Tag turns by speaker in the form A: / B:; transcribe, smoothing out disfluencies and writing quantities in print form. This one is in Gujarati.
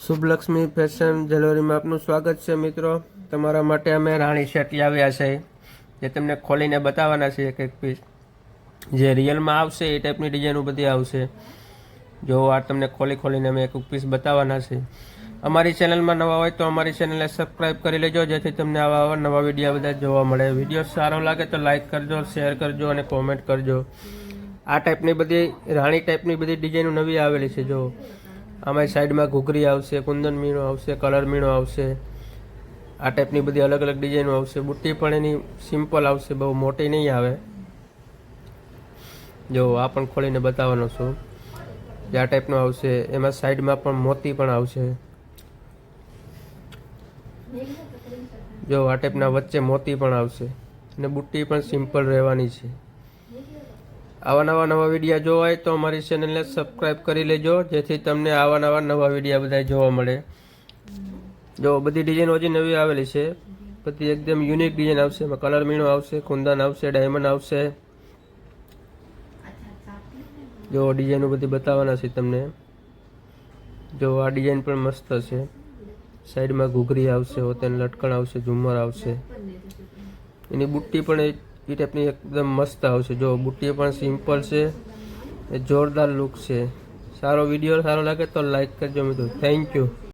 A: શુભલક્ષ્મી ફેશન જ્વેલરીમાં આપનું સ્વાગત છે મિત્રો। તમારા માટે અમે રાણી સેટ લાવ્યા છે, જે તમને ખોલીને બતાવવાના છે એક એક પીસ। જે રિયલમાં આવશે એ ટાઈપની ડિઝાઇનો બધી આવશે। જો આ તમને ખોલીને અમે એક પીસ બતાવવાના છે। અમારી ચેનલમાં નવા હોય તો અમારી ચેનલને સબસ્ક્રાઈબ કરી લેજો, જેથી તમને આવા નવા વિડીયો બધા જોવા મળે। વિડીયો સારો લાગે તો લાઇક કરજો, શેર કરજો અને કોમેન્ટ કરજો। આ ટાઈપની બધી રાણી ટાઈપની બધી ડિઝાઇનો નવી આવેલી છે। જો આમાં સાઈડમાં ઘૂઘરી આવશે, કુંદન મીણો આવશે, કલર મીણો આવશે। આ ટાઈપની બધી અલગ અલગ ડિઝાઇનો આવશે। બુટ્ટી પણ એની સિમ્પલ આવશે, બહુ મોટી નહીં આવે। જો આ પણ ખોલીને બતાવવાનો છું, જે આ ટાઈપનો આવશે। એમાં સાઈડમાં પણ મોતી પણ આવશે। જો આ ટાઈપના વચ્ચે મોતી પણ આવશે અને બુટ્ટી પણ સિમ્પલ રહેવાની છે। આવા નવા વિડીયો જોવા હોય તો અમારી ચેનલને સબસ્ક્રાઈબ કરી લેજો, જેથી તમને આવા નવા વિડીયો બધા જોવા મળે। જો બધી ડિઝાઇન હજી નવી આવેલી છે, બધી એકદમ યુનિક ડિઝાઇન આવશે। એમાં કલર મીણો આવશે, કુંદન આવશે, ડાયમંડ આવશે। જો ડિઝાઇનો બધી બતાવવાના છે તમને। જો આ ડિઝાઇન પણ મસ્ત છે। સાઈડમાં ઘૂઘરી આવશે, હોતેન લટકણ આવશે, ઝુમર આવશે। એની બુટ્ટી પણ એ ટાઈપની એકદમ મસ્ત આવશે। જો બુટ્ટી પણ સિમ્પલ છે, એ જોરદાર લુક છે। સારો વિડીયો સારો લાગે તો લાઈક કરજો મિત્રો। Thank you.